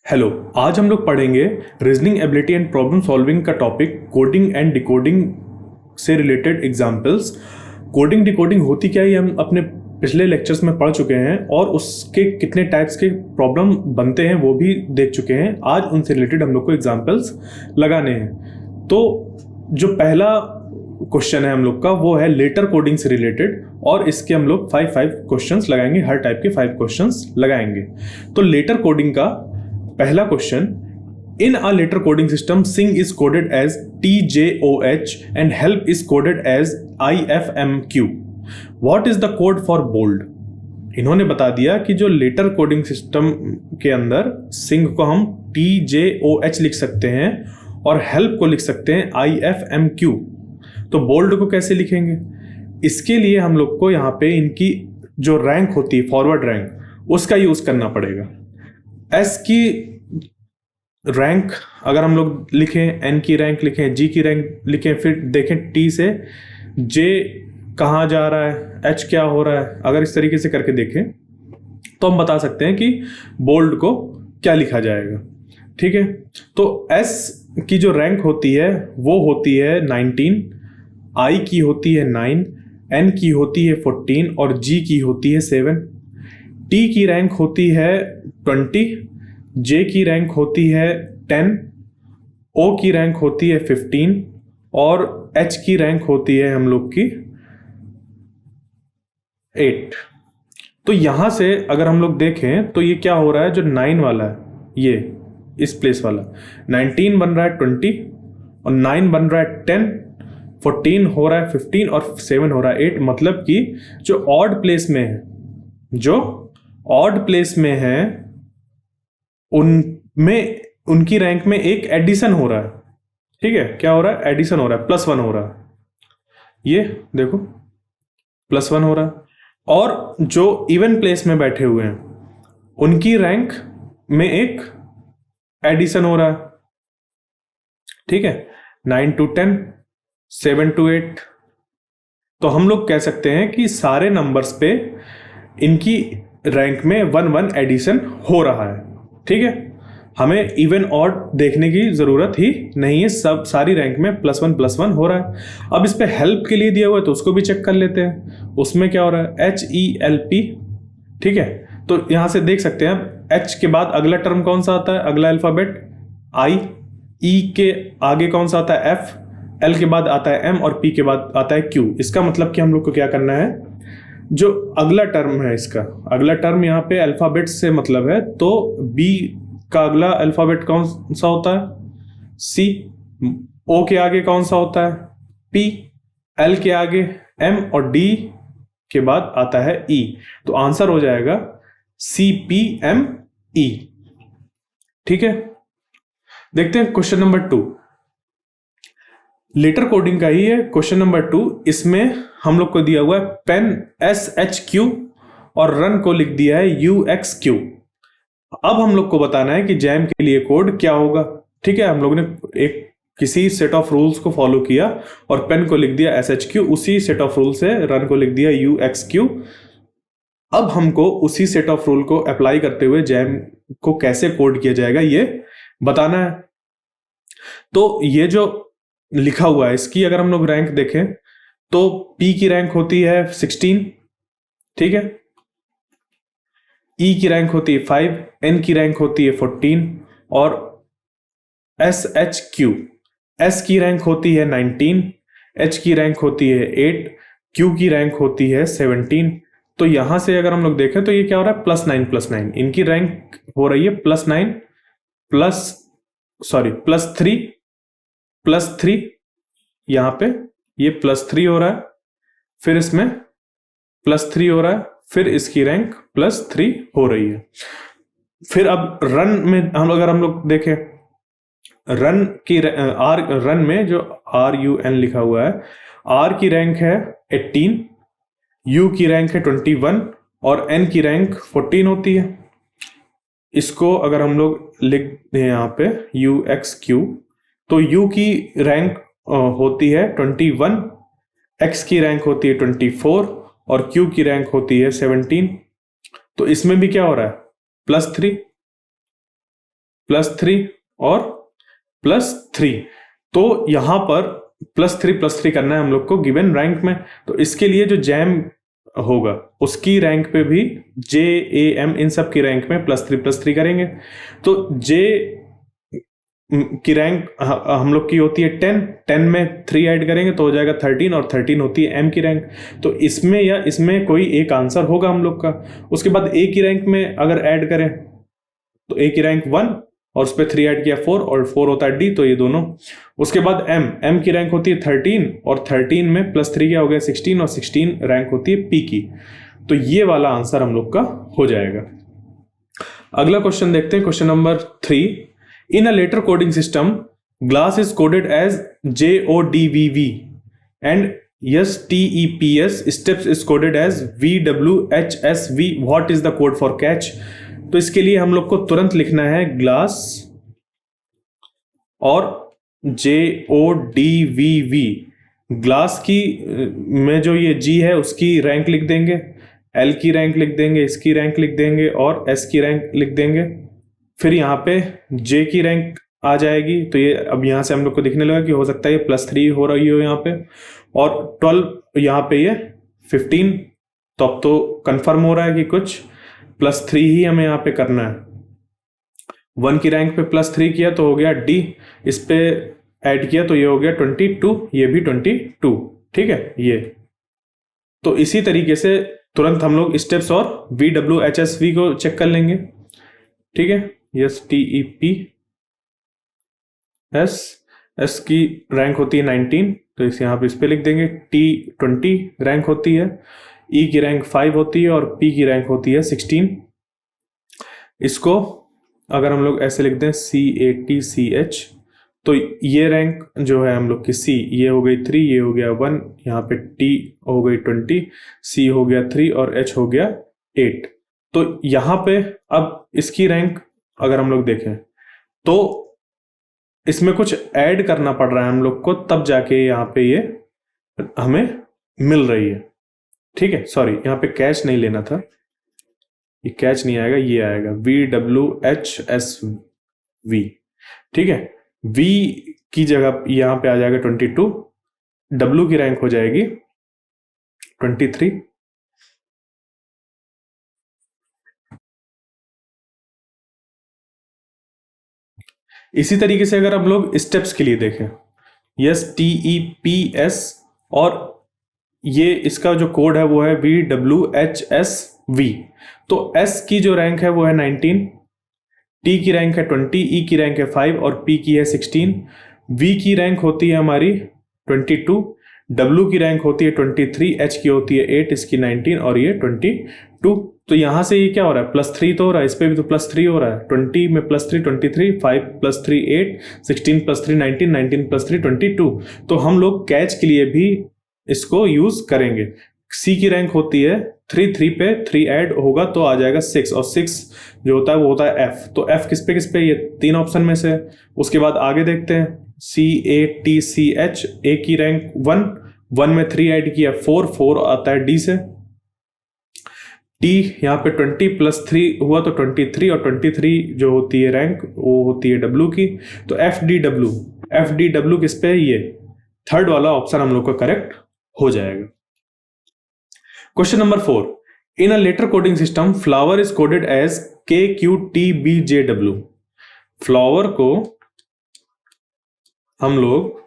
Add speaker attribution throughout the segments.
Speaker 1: Hello. आज हम लोग पढ़ेंगे reasoning ability and problem solving का टॉपिक कोडिंग एंड डिकोडिंग से रिलेटेड एग्जांपल्स। कोडिंग डिकोडिंग होती क्या है ये हम अपने पिछले लेक्चर्स में पढ़ चुके हैं और उसके कितने टाइप्स के प्रॉब्लम बनते हैं वो भी देख चुके हैं। आज उनसे रिलेटेड हम लोग को एग्जांपल्स लगाने हैं। तो जो पहला क्वेश्चन है हम लोग का वो है लेटर कोडिंग से रिलेटेड और इसके हम लोग 5 क्वेश्चंस लगाएंगे। हर टाइप के 5 क्वेश्चंस लगाएंगे। तो लेटर कोडिंग का पहला question, in a letter coding system sing is coded as TJOH and help is coded as IFMQ। What is the code for bold? इन्होंने बता दिया कि जो लेटर कोडिंग सिस्टम के अंदर सिंग को हम TJOH लिख सकते हैं और हेल्प को लिख सकते हैं IFMQ। तो बोल्ड को कैसे लिखेंगे? इसके लिए हम लोग को यहाँ पे इनकी जो रैंक होती है, फॉरवर्ड रैंक, उसका यूज करना पड़ेगा। एस की रैंक अगर हम लोग लिखें, एन की रैंक लिखें, जी की रैंक लिखें, फिर देखें टी से जे कहाँ जा रहा है, एच क्या हो रहा है, अगर इस तरीके से करके देखें तो हम बता सकते हैं कि बोल्ड को क्या लिखा जाएगा। ठीक है, तो एस की जो रैंक होती है वो होती है 19, आई की होती है 9, एन की होती है 14 और जी की होती है 7। टी की रैंक होती है 20, जे की रैंक होती है 10, ओ की रैंक होती है 15 और एच की रैंक होती है हम लोग की 8। तो यहां से अगर हम लोग देखें तो ये क्या हो रहा है, जो 9 वाला है, ये इस प्लेस वाला 19 बन रहा है 20 और 9 बन रहा है 10, 14 हो रहा है 15 और 7 हो रहा है 8। मतलब कि जो ऑड प्लेस में है, जो ऑड प्लेस में है, उनमें उनकी रैंक में एक एडिशन हो रहा है। ठीक है, क्या हो रहा है? एडिशन हो रहा है, +1 हो रहा है। ये देखो +1 हो रहा है। और जो इवन प्लेस में बैठे हुए हैं उनकी रैंक में एक एडिशन हो रहा है। ठीक है, 9 to 10, 7 to 8। तो हम लोग कह सकते हैं कि सारे नंबर्स पे इनकी रैंक में 1-1 एडिशन हो रहा है। ठीक है, हमें इवन ऑड देखने की जरूरत ही नहीं है, सब सारी रैंक में +1 हो रहा है। अब इस पे हेल्प के लिए दिया हुआ है तो उसको भी चेक कर लेते हैं। उसमें क्या हो रहा है? HELP। ठीक है, तो यहां से देख सकते हैं H के बाद अगला टर्म कौन सा आता है, अगला अल्फाबेट I, E के आगे कौन सा आता है F, L के बाद आता है M और P के बाद आता है Q। इसका मतलब कि हम लोग को क्या करना है, जो अगला टर्म है, इसका अगला टर्म यहाँ पे अल्फाबेट से मतलब है, तो B का अगला अल्फाबेट कौन सा होता है? C। O के आगे कौन सा होता है? P। L के आगे M और D के बाद आता है E। तो आंसर हो जाएगा CPME। ठीक है, देखते हैं क्वेश्चन नंबर 2। लेटर कोडिंग का ही है क्वेश्चन नंबर 2। इसमें हम लोग को दिया हुआ है पेन SHQ और रन को लिख दिया है UXQ। अब हम लोग को बताना है कि जैम के लिए कोड क्या होगा। ठीक है, हम लोग ने एक किसी सेट ऑफ रूल्स को फॉलो किया और पेन को लिख दिया SHQ, उसी सेट ऑफ रूल से रन को लिख दिया UXQ। अब हमको उसी सेट ऑफ रूल को अप्लाई करते हुए जैम को कैसे कोड किया जाएगा ये बताना है। तो ये जो लिखा हुआ है इसकी अगर हम लोग रैंक देखें तो P की रैंक होती है 16। ठीक है, E की रैंक होती है 5, N की रैंक होती है 14 और SHQ, S की रैंक होती है 19, H की रैंक होती है 8, Q की रैंक होती है 17। तो यहां से अगर हम लोग देखें तो ये क्या हो रहा है, +9 इनकी रैंक हो रही है +9 +3 यहां पे ये +3 हो रहा है, फिर इसमें +3 हो रहा है, फिर इसकी रैंक +3 हो रही है। फिर अब रन में अगर हम लोग देखें, रन की रन में जो RUN लिखा हुआ है, R की रैंक है 18, U की रैंक है 21 और N की रैंक 14 होती है। इसको अगर हम लोग लिख दें यहाँ पे UXQ, तो U की रैंक होती है 21, X की रैंक होती है 24 और Q की रैंक होती है 17। तो इसमें भी क्या हो रहा है, +3। +3 और +3। तो यहाँ पर +3 करना है हम लोग को गिवन रैंक में। तो इसके लिए जो जैम होगा उसकी रैंक पे भी JAM इन सब की रैंक में +3 करेंगे। तो J की रैंक हम लोग की होती है 10 में 3 ऐड करेंगे तो हो जाएगा 13 और 13 होती है M की रैंक। तो इसमें या इसमें कोई एक आंसर होगा हम लोग का। उसके बाद A की रैंक में अगर ऐड करें तो A की रैंक 1 और उस पर 3 ऐड किया 4 और 4 होता है D, तो ये दोनों। उसके बाद M की रैंक होती है 13 और 13 में +3 क्या हो गया 16 और 16 रैंक होती है P की। तो ये वाला आंसर हम लोग का हो जाएगा। अगला क्वेश्चन देखते हैं, question number 3। In a letter coding system glass is coded as JODVV and STEPS steps is coded as VWHSV. What is the code for catch? तो इसके लिए हम लोग को तुरंत लिखना है ग्लास और JODVV। ग्लास की में जो ये G है उसकी रैंक लिख देंगे, L की रैंक लिख देंगे, इसकी रैंक लिख देंगे और S की रैंक लिख देंगे। फिर यहाँ पे J की रैंक आ जाएगी। तो ये अब यहाँ से हम लोग को दिखने लगा कि हो सकता है ये +3 हो रही हो यहाँ पे, और 12 यहाँ पे ये 15। तो अब तो कंफर्म हो रहा है कि कुछ +3 ही हमें यहाँ पे करना है। 1 की रैंक पे +3 किया तो हो गया D, इस पे ऐड किया तो ये हो गया 22, ये भी 22। ठीक है ये। तो इसी तरीके से तुरंत हम लोग स्टेप्स और VWHSV को चेक कर लेंगे। ठीक है, STEPS की रैंक होती है 19, तो इस यहाँ पे इस पे लिख देंगे। T 20 रैंक होती है, E की रैंक 5 होती है और P की रैंक होती है 16। इसको अगर हम लोग ऐसे लिख दें CATCH, तो ये रैंक जो है हम लोग की C, ये हो गई 3, ये हो गया 1, यहाँ पे T हो गई 20, C हो गया 3 और H हो गया 8। तो यहाँ पे अब इसकी रैंक अगर हम लोग देखें तो इसमें कुछ ऐड करना पड़ रहा है हम लोग को, तब जाके यहाँ पे ये हमें मिल रही है। ठीक है, सॉरी यहाँ पे कैच नहीं लेना था, ये कैच नहीं आएगा, ये आएगा VWHSV। ठीक है, V की जगह यहाँ पे आ जाएगा 22, W की रैंक हो जाएगी 23। इसी तरीके से अगर हम लोग स्टेप्स के लिए देखें, STEPS और ये इसका जो कोड है वो है VWHSV। तो S की जो रैंक है वो है 19, T की रैंक है 20, E की रैंक है 5 और P की है 16। V की रैंक होती है हमारी 22, W की रैंक होती है 23, H की होती है 8, इसकी 19 और ये 22। तो यहां से ये क्या हो रहा है, +3 तो हो रहा है, इस पे भी तो +3 हो रहा है। 20 में +3 23, 5 +3 8, 16 +3 19, 19 +3 22। तो हम लोग कैच के लिए भी इसको यूज करेंगे। C की रैंक होती है 3, 3 पे 3 ऐड होगा तो आ जाएगा 6, और 6 जो होता है वो होता है F। तो F किस पे, ये 3 ऑप्शन में से। उसके बाद आगे देखते हैं CATCH, A की रैंक 1 में 3 ऐड किया 4 आता है D से। T यहाँ पे 20 +3 हुआ तो 23, और 23 जो होती है रैंक वो होती है W की। तो FDW किस पे है, ये थर्ड वाला ऑप्शन हम लोग का करेक्ट हो जाएगा। Question number 4। In a letter coding system flower is coded as KQTBJW। Flower को हम लोग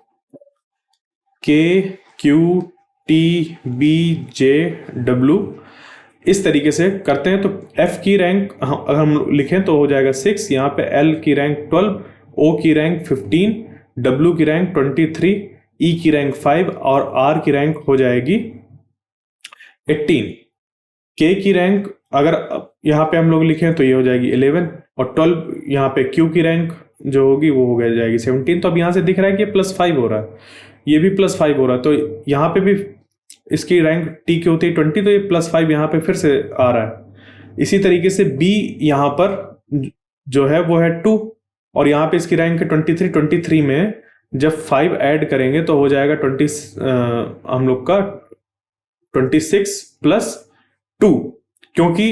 Speaker 1: KQTBJW इस तरीके से करते हैं। तो F की रैंक अगर हम लिखें तो हो जाएगा 6, यहाँ पे L की रैंक 12, O की रैंक 15, W की रैंक 23, E की रैंक 5 और R की रैंक हो जाएगी 18। K की रैंक अगर यहाँ पे हम लोग लिखें तो ये हो जाएगी 11, और 12 यहाँ पे Q की रैंक जो होगी वो हो जाएगी 17। तो अब यहाँ से दिख रहा है कि ये +5 हो रहा है, ये भी +5 हो रहा है। तो यहाँ पे भी इसकी रैंक T की होती है 20, तो ये +5 यहाँ पे फिर से आ रहा है। इसी तरीके से B यहाँ पर जो है वो है 2, और यहाँ पे इसकी रैंक है 23 में जब 5 ऐड करेंगे तो हो जाएगा 20 हम लोग का 26 + 2, क्योंकि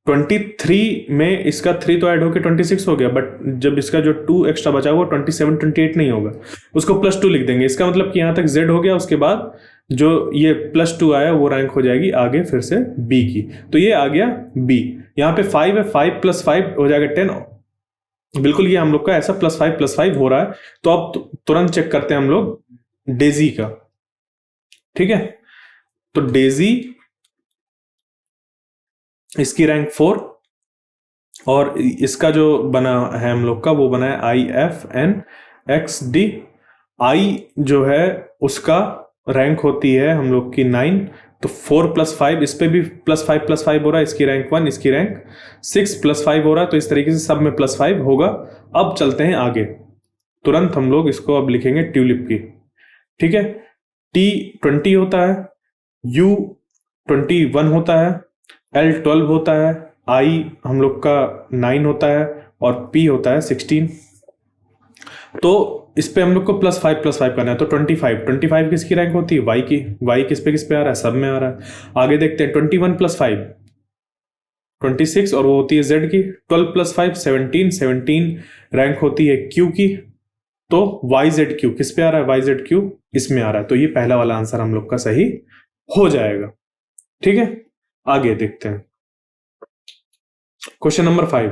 Speaker 1: 23 में इसका 3 तो ऐड होकर 26 हो गया, बट जब इसका जो 2 एक्स्ट्रा बचा हुआ 27 28 नहीं होगा, उसको +2 लिख देंगे। इसका मतलब कि यहाँ तक Z हो गया, उसके बाद जो ये +2 आया वो रैंक हो जाएगी आगे फिर से B की। तो ये आ गया B। यहाँ पे 5 है, 5 + 5 हो जाएगा 10। बिल्कुल ये हम लोग का ऐसा +5 हो रहा है। तो अब तुरंत चेक करते हैं हम लोग डेजी का। ठीक है, तो डेजी इसकी रैंक 4 और इसका जो बना है हम लोग का वो बना है IFNXD। आई जो है उसका रैंक होती है हम लोग की 9। तो 4 + 5, इस पे भी +5 हो रहा है, इसकी रैंक 1, इसकी रैंक 6 + 5 हो रहा है। तो इस तरीके से सब में +5 होगा। अब चलते हैं आगे, तुरंत हम लोग इसको अब लिखेंगे ट्यूलिप की। ठीक है, T20 होता है, U21 होता है, L12 होता है, I हम लोग का 9 होता है और P होता है 16। तो इस पे हम लोग को +5 करना है। तो 25 किसकी रैंक होती है? Y की। Y किस पे आ रहा है? सब में आ रहा है। आगे देखते हैं 21 + 5 26 और वो होती है Z की। 12 + 5 17 रैंक होती है Q की। तो YZQ किस पे आ रहा है? YZQ इसमें आ रहा है। तो ये पहला वाला आंसर हम लोग का सही हो जाएगा। ठीक है, आगे देखते हैं question number 5।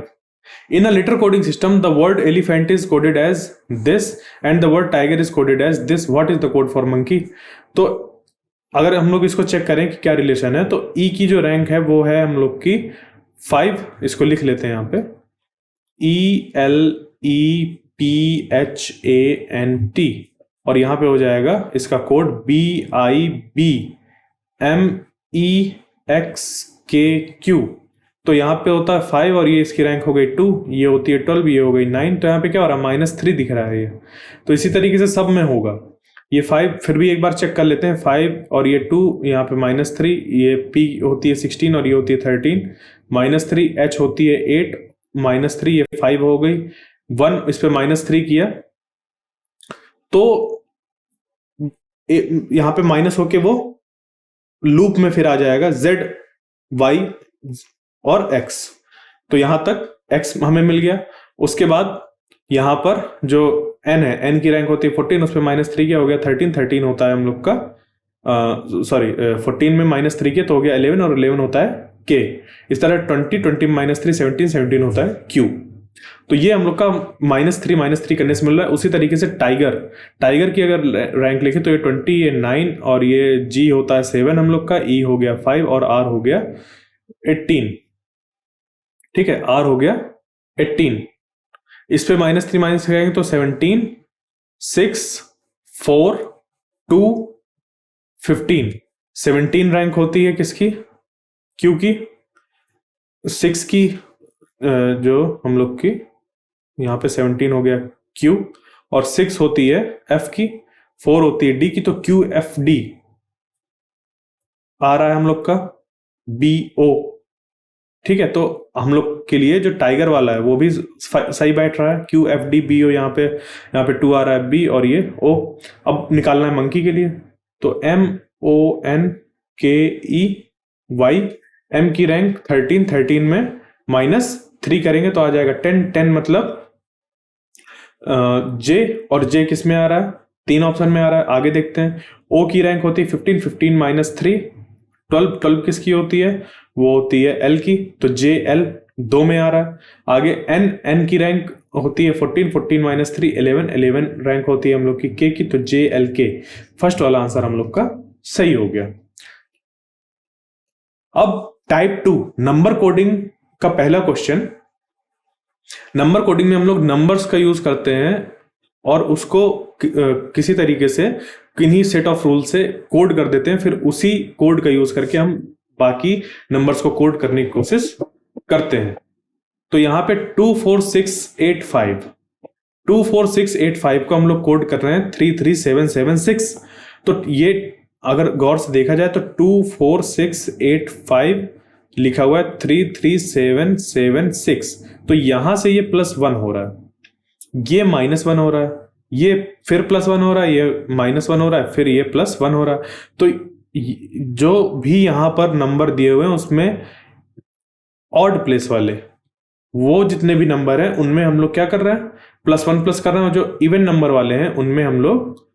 Speaker 1: In a letter coding system, the word elephant is coded as this and the word tiger is coded as this. What is the code for monkey? तो अगर हम लोग इसको चेक करें कि क्या रिलेशन है, तो E की जो रैंक है वो है हम लोग की 5। इसको लिख लेते हैं यहाँ पे ELEPHANT और यहाँ पे हो जाएगा इसका कोड BIBMEXKQ। तो यहाँ पे होता है 5 और ये इसकी रैंक हो गई 2, ये होती है 12, ये हो गई 9। तो यहाँ पे क्या हो रहा है? -3 दिख रहा है ये। तो इसी तरीके से सब में होगा। ये 5 फिर भी एक बार चेक कर लेते हैं, 5 और ये 2, यहाँ पे -3, ये P होती है 16 और ये होती है 13, -3 H होती है 8, -3 ये 5 हो गई, 1 इस पे -3 किया तो यहाँ पे माइनस होके वो लूप में फिर आ जाएगा Z Y और X। तो यहां तक X हमें मिल गया। उसके बाद यहां पर जो N है, N की रैंक होती है 14, उस पर -3 क्या हो गया? 13 होता है हम लोग का, सॉरी 14 में -3 के तो हो गया 11 और 11 होता है K। इस तरह 20 में -3 17 होता है Q। तो ये हम लोग का -3 करने से मिल रहा है। उसी तरीके से टाइगर की अगर रैंक लिखे तो ये 20, ये 9 और ये G होता है 7 हम लोग का, E हो गया 5 और R हो गया 18। ठीक है, R हो गया 18। इस पे -3 करेंगे तो 17 6 4 2 15। 17 रैंक होती है किसकी? Q की। 6 की जो हम लोग की यहाँ पे 17 हो गया Q और 6 होती है F की, 4 होती है D की। तो QFD आ रहा है हम लोग का BO। ठीक है, तो हम लोग के लिए जो टाइगर वाला है वो भी सही बैठ रहा है, QFD BO। यहाँ पे 2 आ रहा है B और ये O। अब निकालना है मंकी के लिए, तो MONKEY। M की रैंक 13 में -3 करेंगे तो आ जाएगा 10 मतलब J, और J किस में आ रहा है? 3 ऑप्शन में आ रहा है। आगे देखते हैं, O की रैंक होती है 15 -3 12 किसकी होती है? वो होती है L की। तो JL 2 में आ रहा है। आगे N की रैंक होती है 14 -3 11 रैंक होती है हम लोग की K की। तो JLK फर्स्ट वाला आंसर हम लोग का सही हो गया। अब टाइप 2 नंबर कोडिंग का पहला क्वेश्चन। नंबर कोडिंग में हम लोग नंबर्स का यूज करते हैं और उसको किसी तरीके से किन्हीं सेट ऑफ रूल से कोड कर देते हैं, फिर उसी कोड का यूज करके हम बाकी नंबर्स को कोड करने की कोशिश करते हैं। तो यहां पे 24685 को हम लोग कोड कर रहे हैं 33776। तो ये अगर गौर से देखा जाए तो 24685 लिखा हुआ है 33776। तो यहां से ये +1 हो रहा है, ये -1 हो रहा है, ये फिर +1 हो रहा है, ये -1 हो रहा है, फिर ये +1 हो रहा है। तो जो भी यहां पर नंबर दिए हुए हैं उसमें ऑड प्लेस वाले वो जितने भी नंबर हैं उनमें हम लोग क्या कर रहे हैं, +1 प्लस कर रहे हैं, और जो इवन नंबर वाले हैं उनमें हम लोग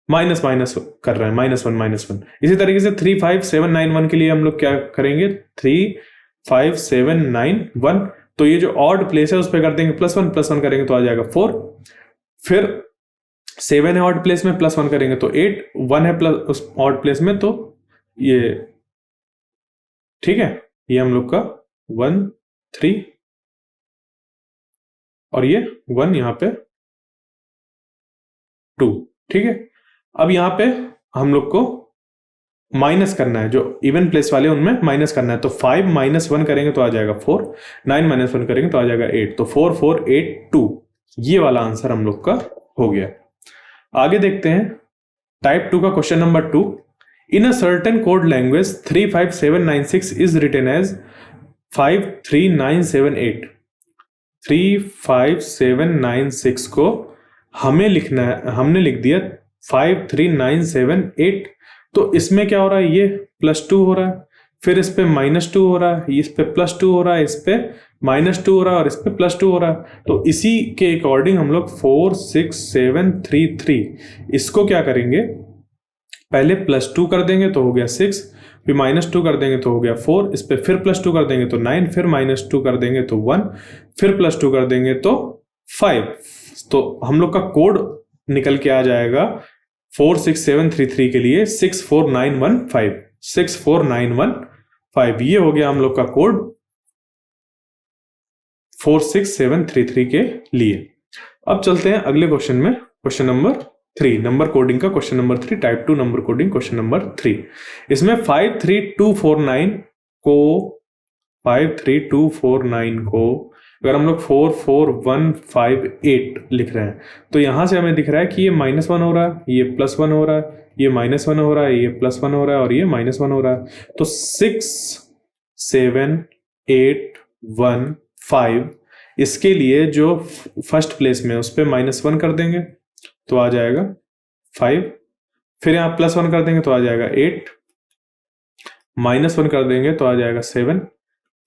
Speaker 1: माइनस माइनस कर रहे हैं, -1 इसी तरीके से 35791 के लिए हम लोग क्या करेंगे, 35791, तो ये जो ऑड प्लेस है उस पर कर देंगे +1 +1 करेंगे तो आ जाएगा 4, फिर 7 है ऑड प्लेस में, +1 करेंगे तो 8, 1 है प्लस उस ऑड प्लेस में, तो ये ठीक है, ये हम लोग का 1 3 और ये 1 यहाँ पे 2, ठीक है। अब यहाँ पे हम लोग को माइनस करना है, जो इवन प्लेस वाले उनमें माइनस करना है, तो 5 -1 करेंगे तो आ जाएगा 4, 9 -1 करेंगे तो आ जाएगा 8, तो 4 4 8 2, ये वाला आंसर हम लोग का हो गया। आगे देखते हैं टाइप 2 का question number 2। In a certain code language 35796 is written as 53978। 35796 को हमें लिखना है, हमने लिख दिया 53978, तो इसमें क्या हो रहा है, ये +2 हो रहा है, फिर इस पे -2 हो रहा है, इस पे +2 हो रहा है, इस पे -2 हो रहा है और इस पे +2 हो रहा है, तो इसी के अकॉर्डिंग हम लोग 46733 इसको क्या करेंगे, पहले +2 कर देंगे तो हो गया 6, फिर -2 कर देंगे तो हो गया 4, इस पे फिर +2 कर देंगे तो 9, फिर -2 कर देंगे तो 1, फिर +2 कर देंगे तो 5, तो हम लोग का कोड निकल के आ जाएगा 46733 के लिए 64915, 64915, ये हो गया हम लोग का कोड 46733 के लिए। अब चलते हैं अगले क्वेश्चन में, क्वेश्चन नंबर 3, नंबर कोडिंग का question number 3, type 2 number coding question number 3। इसमें 53249 को अगर हम लोग 44158 लिख रहे हैं, तो यहां से हमें दिख रहा है कि ये -1 हो रहा है, ये +1 हो रहा है, ये -1 हो रहा है, ये +1 हो रहा है और ये -1 हो रहा है, तो 67815 इसके लिए जो फर्स्ट प्लेस में उस पर -1 कर देंगे तो आ जाएगा 5, फिर यहाँ +1 कर देंगे तो आ जाएगा 8, -1 कर देंगे तो आ जाएगा 7,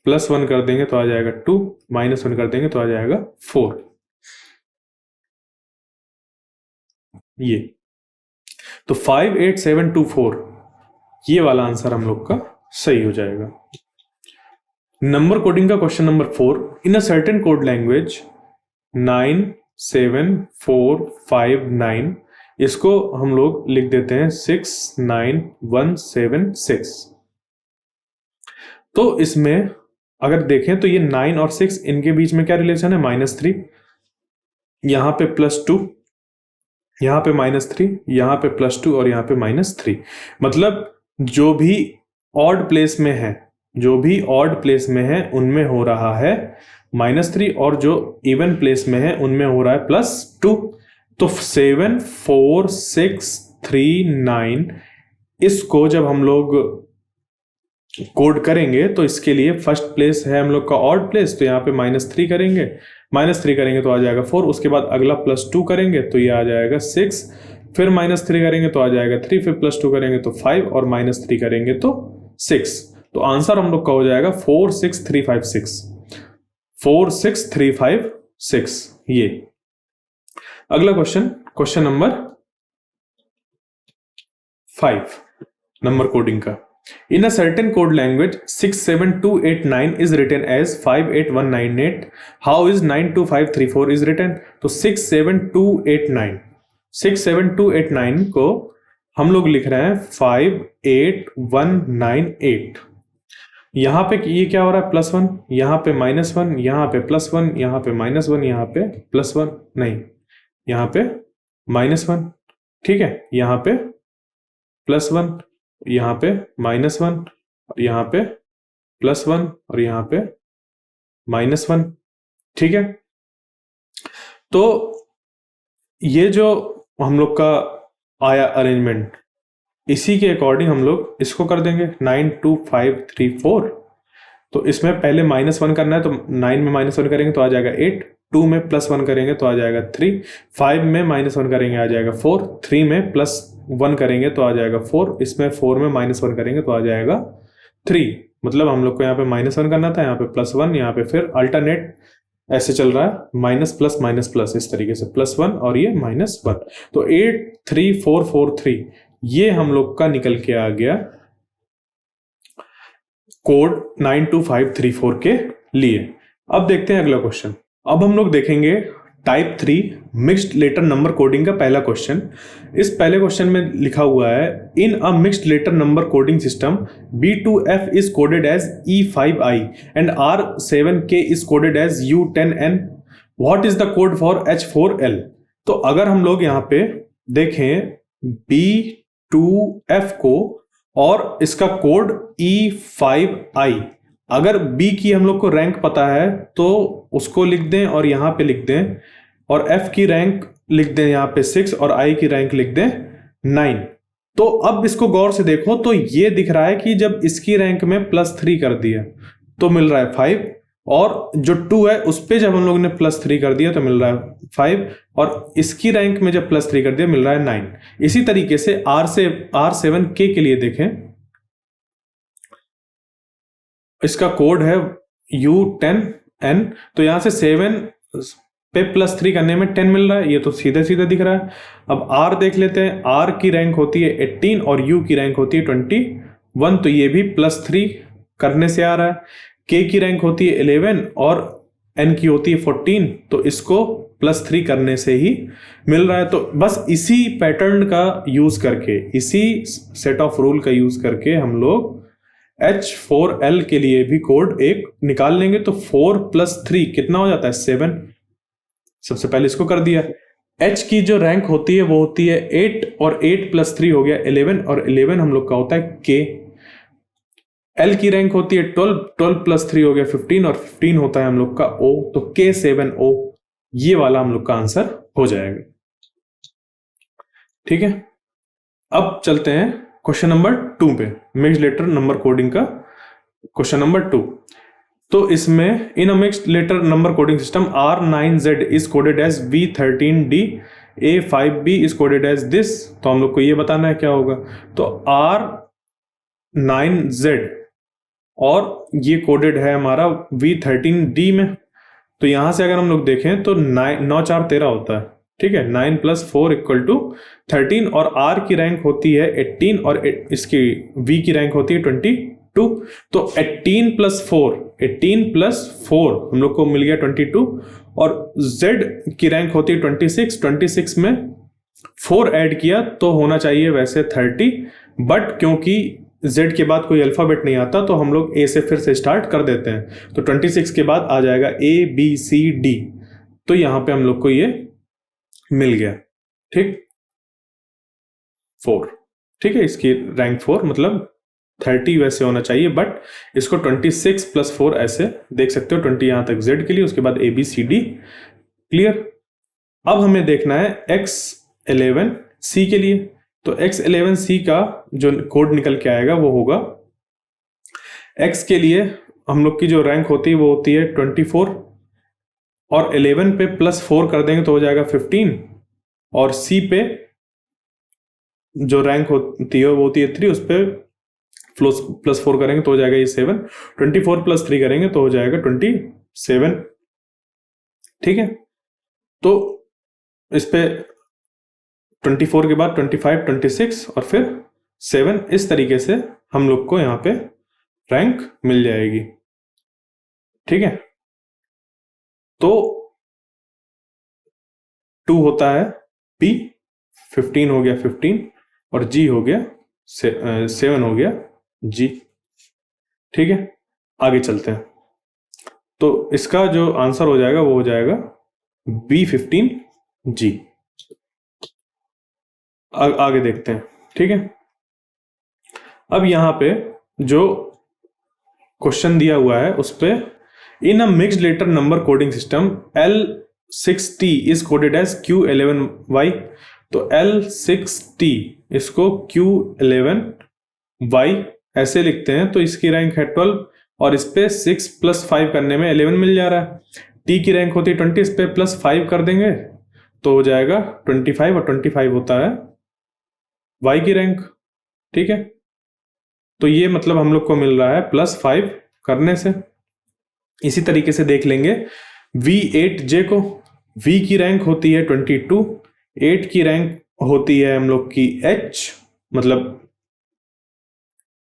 Speaker 1: +1 कर देंगे तो आ जाएगा 2, -1 कर देंगे तो आ जाएगा 4, ये तो 58724 ये वाला आंसर हम लोग का सही हो जाएगा। नंबर कोडिंग का question number 4। In a certain code language 97459, इसको हम लोग लिख देते हैं 69176। तो इसमें अगर देखें तो ये 9 और 6 इनके बीच में क्या रिलेशन है, -3, यहां पे +2, यहां पे -3, यहां पे +2 और यहां पे -3, मतलब जो भी ऑड प्लेस में है, जो भी ऑड प्लेस में है उनमें हो रहा है -3 और जो इवन प्लेस में है उनमें हो रहा है +2, तो 74639 इसको जब हम लोग कोड करेंगे तो इसके लिए फर्स्ट प्लेस है हम लोग का ऑड प्लेस, तो यहाँ पे -3 करेंगे, -3 करेंगे तो आ जाएगा 4, उसके बाद अगला +2 करेंगे तो ये आ जाएगा 6, फिर -3 करेंगे तो आ जाएगा 3, फिर +2 करेंगे तो 5 और -3 करेंगे तो 6, तो आंसर हम लोग का हो जाएगा 46356, 46356 ये। अगला question, question number 5 number coding का। In a certain code language 67289 is written as 58198, how is 92534 is written, तो 67289 को हम लोग लिख रहे हैं 58198। यहां पे ये क्या हो रहा है, +1, यहां पे -1, यहां पे +1, यहां पे -1, यहां पे +1 नहीं, यहां पे -1, ठीक है, यहां पे +1, यहां पे -1 और यहां पे +1 और यहां पे -1, ठीक है। तो ये जो हम लोग का आया अरेंजमेंट, इसी के अकॉर्डिंग हम लोग इसको कर देंगे 92534, तो इसमें पहले -1 करना है, तो 9 में -1 करेंगे तो आ जाएगा 8, 2 में +1 करेंगे तो आ जाएगा 3, 5 में -1 करेंगे आ जाएगा 4, 3 में +1 करेंगे तो आ जाएगा 4, इसमें 4 में -1 करेंगे तो आ जाएगा 3, मतलब हम लोग को यहाँ पे -1 करना था, यहाँ पे +1, यहाँ पे फिर अल्टरनेट ऐसे चल रहा है, माइनस प्लस इस तरीके से, +1 और ये -1। तो 83443 ये हम लोग का निकल के आ गया कोड 92534 के लिए। अब देखते हैं अगला क्वेश्चन। अब हम लोग देखेंगे type 3 mixed letter number coding का पहला क्वेश्चन। इस पहले क्वेश्चन में लिखा हुआ है, in a mixed letter number coding system B2F is coded as E5I and R7K is coded as U10N। What is the code for H4L। तो अगर हम लोग यहाँ पे देखें B2F को और इसका कोड E5I, अगर B की हम लोग को रैंक पता है तो उसको लिख दें और यहाँ पे लिख दें, और F की रैंक लिख दें यहाँ पे 6 और I की रैंक लिख दें 9। तो अब इसको गौर से देखो तो ये दिख रहा है कि जब इसकी रैंक में +3 कर दिया तो मिल रहा है 5, और जो 2 है उस पर जब हम लोग ने +3 कर दिया तो मिल रहा है 5, और इसकी रैंक में जब +3 कर दिया मिल रहा है 9। इसी तरीके से R7K के लिए देखें, इसका कोड है U10N। तो यहां से 7 पे +3 करने में 10 मिल रहा है, ये तो सीधे सीधे दिख रहा है। अब R देख लेते हैं, R की रैंक होती है 18 और U की रैंक होती है 21, तो ये भी +3 करने से आ रहा है। K की रैंक होती है 11 और N की होती है 14, तो इसको +3 करने से ही मिल रहा है। तो बस इसी पैटर्न का यूज करके, इसी सेट ऑफ रूल का यूज करके हम लोग H4L के लिए भी कोड एक निकाल लेंगे। तो 4 + 3 कितना हो जाता है 7। सबसे पहले इसको कर दिया। H की जो रैंक होती है वो होती है 8 और 8 + 3 हो गया 11, और 11 हम लोग का होता है K। L की रैंक होती है 12, 12 + 3 हो गया 15, और 15 होता है हम लोग का O, तो K7O ये वाला हम लोग का आंसर हो जाएगा। ठीक है, अब चलते हैं क्वेश्चन नंबर 2 पे, मिक्स्ड लेटर नंबर कोडिंग का क्वेश्चन नंबर 2। तो इसमें in a mixed letter number coding system R9Z is coded as V13D, A5B is coded as this. तो हम लोग को ये बताना है क्या होगा। तो R9Z और ये कोडेड है हमारा V13D में। तो यहां से अगर हम लोग देखें तो 9 4 13 होता है। ठीक है, 9 + 4 = 13, और R की रैंक होती है 18 और इसकी V की रैंक होती है 22। तो 18 + 4 हम लोग को मिल गया 22, और Z की रैंक होती है 26, 26 में 4 ऐड किया तो होना चाहिए वैसे 30, बट क्योंकि Z के बाद कोई अल्फाबेट नहीं आता तो हम लोग A से फिर से स्टार्ट कर देते हैं। तो 26 के बाद आ जाएगा ABCD, तो यहां पे हम लोग को ये मिल गया। ठीक, 4। ठीक है, इसकी रैंक 4 मतलब 30 वैसे होना चाहिए, बट इसको 26 + 4 ऐसे देख सकते हो। 20 यहां तक Z के लिए, उसके बाद ABCD। क्लियर। अब हमें देखना है X11C के लिए। तो X11C का जो कोड निकल के आएगा वो होगा, X के लिए हम लोग की जो रैंक होती है वो होती है 24, और 11 पे +4 कर देंगे तो हो जाएगा 15, और C पे जो रैंक होती है वो होती है 3, उस पर +4 करेंगे तो हो जाएगा ये 7। 24 + 3 करेंगे तो हो जाएगा 27। ठीक है, तो इस पे 24 के बाद 25, 26 और फिर 7, इस तरीके से हम लोग को यहाँ पे रैंक मिल जाएगी। ठीक है, तो 2 होता है P, 15 हो गया 15, और G हो गया 7 हो गया G। ठीक है, आगे चलते हैं। तो इसका जो आंसर हो जाएगा वो हो जाएगा B15G। आगे देखते हैं। ठीक है, अब यहां पे जो क्वेश्चन दिया हुआ है उस पे, in a mixed letter number coding system L6T is coded as Q11Y। तो L6T इसको Q11Y ऐसे लिखते हैं। तो इसकी रैंक है 12, और इस पे 6 + 5 करने में 11 मिल जा रहा है। T की रैंक होती है 20, इस पे +5 कर देंगे तो हो जाएगा 25, और 25 होता है Y की रैंक। ठीक है, तो ये मतलब हम लोग को मिल रहा है +5 करने से। इसी तरीके से देख लेंगे V8J को। V की रैंक होती है 22, 8 की रैंक होती है हम लोग की H, मतलब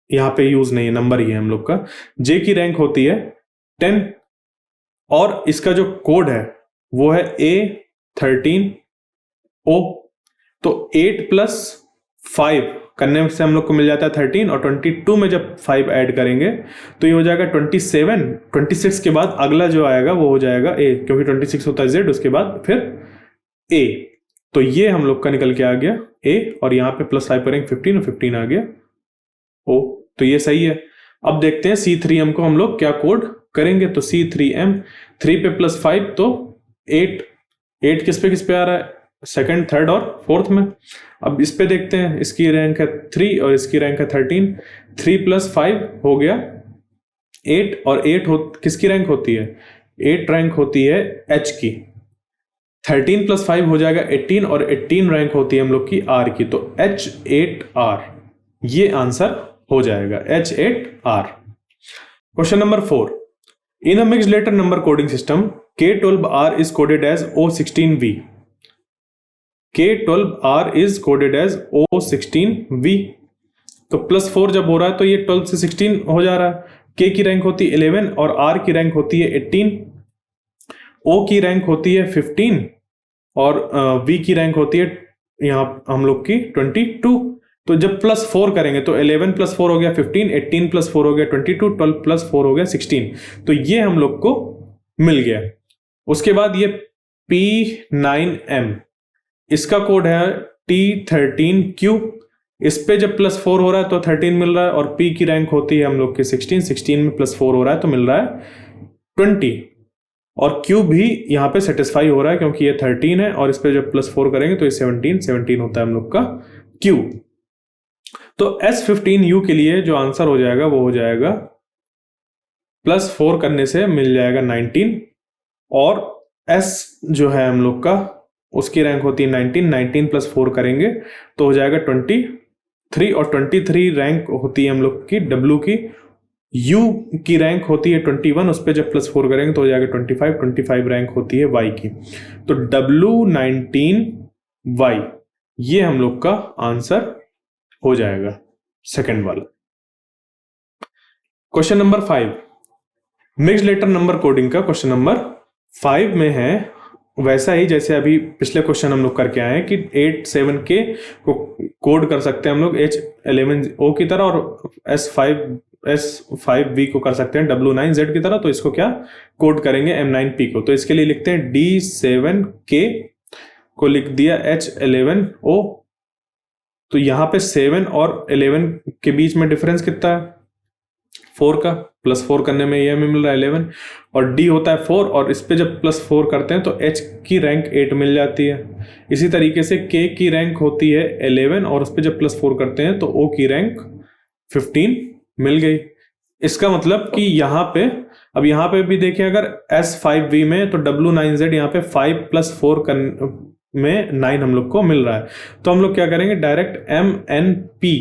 Speaker 1: यहाँ पे यूज नहीं है, नंबर ही है हम लोग का। J की रैंक होती है 10 और इसका जो कोड है वो है A13O। तो 8 + 5 करने से हम लोग को मिल जाता है 13 और 22 में जब 5 ऐड करेंगे तो ये हो जाएगा 27। 26 के बाद अगला जो आएगा वो हो जाएगा A, क्योंकि 26 होता है Z, उसके बाद फिर A। तो ये हम लोग का निकल के आ गया A, और यहाँ पे +5 करेंगे 15 और 15 आ गया O। तो ये सही है। अब देखते हैं C3M को हम लोग क्या कोड करेंगे। तो C3M 3 पे +5 तो 8। 8 किस पे आ रहा है, सेकंड, थर्ड और फोर्थ में। अब इस पे देखते हैं, इसकी रैंक है 3 और इसकी रैंक है 13। 3 + 5 हो गया 8, और 8 किसकी रैंक होती है, 8 रैंक होती है H की। 13 + 5 हो जाएगा 18 और 18 रैंक होती है हम लोग की R की। तो H8R ये आंसर हो जाएगा, H8R। Question number 4, in a mixed letter number coding system K12R is coded as O16V। K12R is coded as O16V। तो +4 जब हो रहा है तो ये 12 से 16 हो जा रहा है। K की रैंक होती है 11 और R की रैंक होती है 18। O की रैंक होती है 15 और V की रैंक होती है यहाँ हम लोग की 22। तो जब +4 करेंगे तो 11 + 4 हो गया 15, 18 + 4 हो गया 22, 12 + 4 हो गया 16। तो ये हम लोग को मिल गया। उसके बाद ये P9M, इसका कोड है T13Q। इस पे जब +4 हो रहा है तो 13 मिल रहा है, और P की रैंक होती है हम लोग की 16। 16 में +4 हो रहा है तो मिल रहा है 20, और Q भी यहाँ पे सेटिस्फाई हो रहा है क्योंकि ये 13 है, और इस पे जब +4 करेंगे तो ये 17 होता है हम लोग का Q। तो S15U के लिए जो आंसर हो जाएगा वो हो जाएगा +4 करने से मिल जाएगा 19, और S जो है हम लोग का उसकी रैंक होती है 19। 19 + 4 करेंगे तो हो जाएगा 23, और 23 रैंक होती है हम लोग की W की। U की रैंक होती है 21, उस पर जब +4 करेंगे तो हो जाएगा 25। 25 रैंक होती है Y की। तो W19Y ये हम लोग का आंसर हो जाएगा, सेकंड वाला। Question number 5, mixed letter number coding का क्वेश्चन नंबर 5 में है वैसा ही जैसे अभी पिछले क्वेश्चन हम लोग करके आए हैं कि 8-7K को कोड कर सकते हैं हम लोग H11O की तरह, और S5V को कर सकते हैं W9Z की तरह। तो इसको क्या कोड करेंगे M9P को। तो इसके लिए लिखते हैं D7K को लिख दिया H11O। तो यहाँ पे 7 और 11 के बीच में डिफरेंस कितना है, 4 का। +4 करने में ये हमें मिल रहा है 11, और D होता है 4, और इस पे जब +4 करते हैं तो H की रैंक 8 मिल जाती है। इसी तरीके से K की रैंक होती है 11, और उस पे जब +4 करते हैं तो O की रैंक 15 मिल गई। इसका मतलब कि यहाँ पे, अब यहाँ पे भी देखें अगर S5V में, तो W9Z यहाँ पे 5 + 4 में 9 हम लोग को मिल रहा है। तो हम लोग क्या करेंगे, डायरेक्ट M9P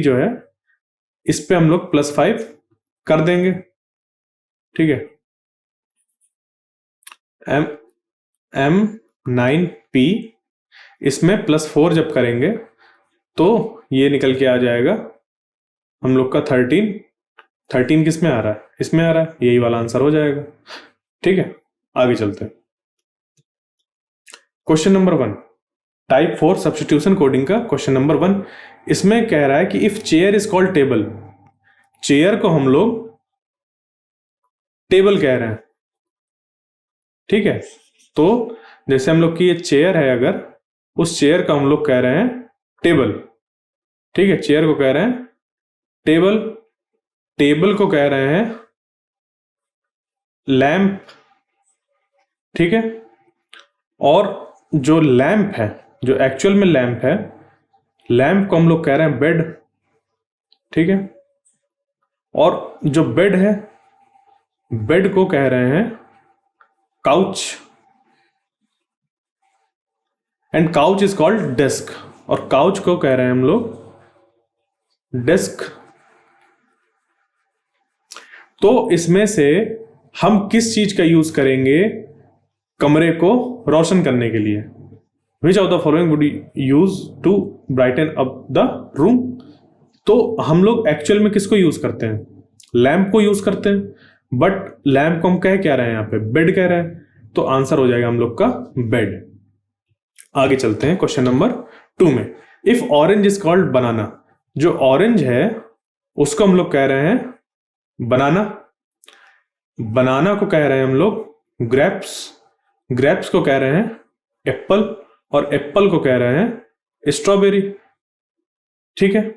Speaker 1: जो है इस पे हम लोग +5 कर देंगे। ठीक है, M9P इसमें +4 जब करेंगे तो ये निकल के आ जाएगा हम लोग का 13। 13 किस में आ रहा है, इसमें आ रहा है, यही वाला आंसर हो जाएगा। ठीक है, आगे चलते हैं। Question number 1, type 4 substitution coding का क्वेश्चन नंबर 1। इसमें कह रहा है कि if chair is called table, chair को हम लोग टेबल कह रहे हैं। ठीक है, तो जैसे हम लोग की ये चेयर है, अगर उस चेयर का हम लोग कह रहे हैं टेबल। ठीक है, चेयर को कह रहे हैं टेबल, टेबल को कह रहे हैं लैंप। ठीक है, और जो लैंप है, जो एक्चुअल में लैंप है, लैंप को हम लोग कह रहे हैं बेड। ठीक है, और जो बेड है, बेड को कह रहे हैं couch, and couch is called desk, और काउच को कह रहे हैं हम लोग डेस्क। तो इसमें से हम किस चीज का यूज करेंगे कमरे को रोशन करने के लिए? Which of the following would use to brighten up the room? तो हम लोग एक्चुअल में किसको यूज करते हैं? लैंप को यूज करते हैं, बट लैंप को हम कह क्या रहे हैं? यहाँ पे बेड कह रहे हैं, तो आंसर हो जाएगा हम लोग का बेड। आगे चलते हैं क्वेश्चन नंबर 2 में। इफ ऑरेंज इज कॉल्ड बनाना, जो ऑरेंज है उसको हम लोग कह रहे हैं बनाना। बनाना को कह रहे हैं हम लोग ग्रेप्स, ग्रेप्स को कह रहे हैं एप्पल, और एप्पल को कह रहे हैं स्ट्रॉबेरी। ठीक है,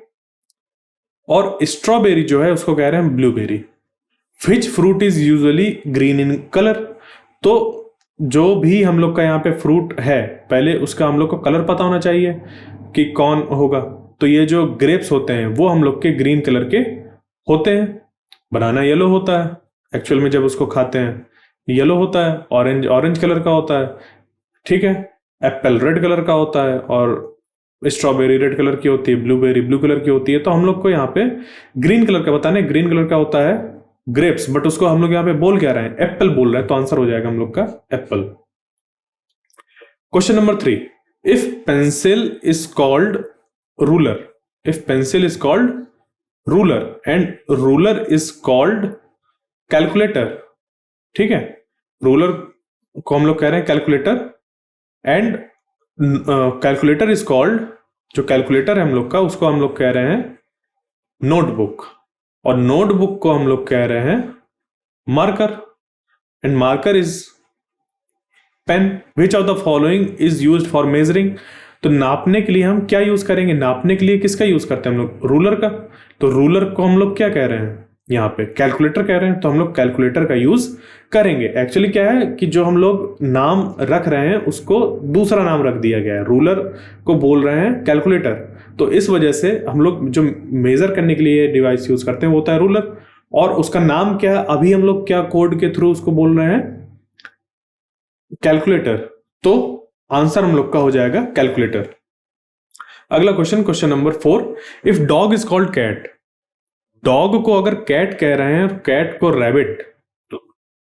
Speaker 1: और स्ट्रॉबेरी जो है उसको कह रहे हैं blueberry. Which fruit is usually green in colour? तो जो भी हम लोग का यहाँ पे फ्रूट है, पहले उसका हम लोग को कलर पता होना चाहिए कि कौन होगा। तो ये जो ग्रेप्स होते हैं वो हम लोग के ग्रीन कलर के होते हैं। बनाना येलो होता है, एक्चुअल में जब उसको खाते हैं येलो होता है। ऑरेंज ऑरेंज कलर का होता है। ठीक है, एप्पल रेड कलर का होता है, और स्ट्रॉबेरी रेड कलर की होती है, ब्लूबेरी ब्लू कलर की होती है। तो हम लोग को यहाँ पे ग्रीन कलर का बताना है। ग्रीन कलर का होता है ग्रेप्स, बट उसको हम लोग यहाँ पे बोल क्या रहे हैं? एप्पल बोल रहे हैं, तो आंसर हो जाएगा हम लोग का Apple. Question number 3। If pencil is called ruler, if pencil is called ruler and ruler is called calculator. ठीक है, रूलर को हम लोग कह रहे हैं calculator, and calculator is called, जो कैलकुलेटर है हम लोग का उसको हम लोग कह रहे हैं नोटबुक, और नोटबुक को हम लोग कह रहे हैं marker, and marker is pen. Which of the following is used for measuring? तो नापने के लिए हम क्या यूज करेंगे? नापने के लिए किसका यूज करते हैं हम लोग? रूलर का। तो रूलर को हम लोग क्या कह रहे हैं? यहाँ पे कैलकुलेटर कह रहे हैं, तो हम लोग कैलकुलेटर का यूज करेंगे। एक्चुअली क्या है कि जो हम लोग नाम रख रहे हैं उसको दूसरा नाम रख दिया गया है, रूलर को बोल रहे हैं कैलकुलेटर। तो इस वजह से हम लोग जो मेजर करने के लिए डिवाइस यूज करते हैं वो होता है रूलर, और उसका नाम क्या है? अभी हम लोग क्या कोड के थ्रू उसको बोल रहे हैं? कैलकुलेटर। तो आंसर हम लोग का हो जाएगा कैलकुलेटर। अगला question, question number 4। If dog is called cat, dog को अगर कैट कह रहे हैं, कैट को रैबिट,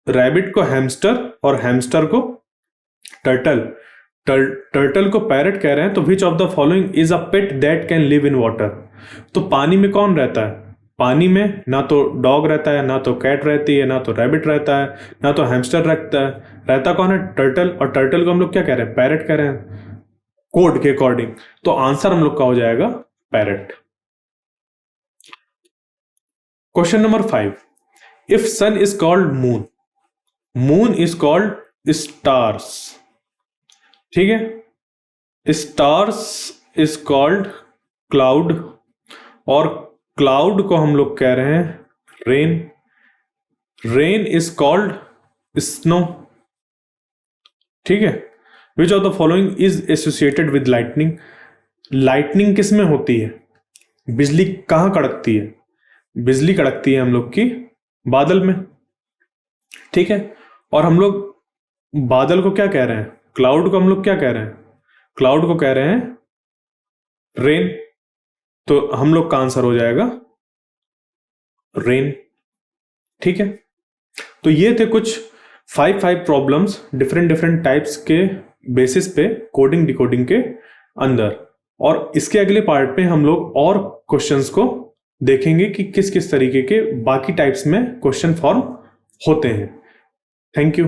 Speaker 1: रैबिट को हैमस्टर, और हैमस्टर को टर्टल, टर्टल को पैरट कह रहे हैं, तो which of the following is a pet that can live in water? तो पानी में कौन रहता है? पानी में ना तो डॉग रहता है, ना तो कैट रहती है, ना तो रैबिट रहता है, ना तो हैमस्टर रहता है। रहता कौन है? टर्टल, और टर्टल को हम लोग क्या कह रहे हैं? पैरट कह रहे हैं कोड के अकॉर्डिंग। तो आंसर हम लोग का हो जाएगा parrot. Question number 5। If sun is called moon, moon is called stars. ठीक है, स्टार्स इज कॉल्ड क्लाउड, और क्लाउड को हम लोग कह रहे हैं rain, rain is called snow. ठीक है, which of the following is associated with lightning? Lightning किस में होती है? बिजली कहां कड़कती है? बिजली कड़कती है हम लोग की बादल में। ठीक है, और हम लोग बादल को क्या कह रहे हैं? क्लाउड को हम लोग क्या कह रहे हैं? क्लाउड को कह रहे हैं रेन। तो हम लोग का आंसर हो जाएगा रेन। ठीक है, तो ये थे कुछ 5 प्रॉब्लम्स डिफरेंट डिफरेंट टाइप्स के बेसिस पे कोडिंग डिकोडिंग के अंदर। और इसके अगले पार्ट में हम लोग और क्वेश्चंस को देखेंगे कि किस किस तरीके के बाकी टाइप्स में क्वेश्चन फॉर्म होते हैं। Thank you.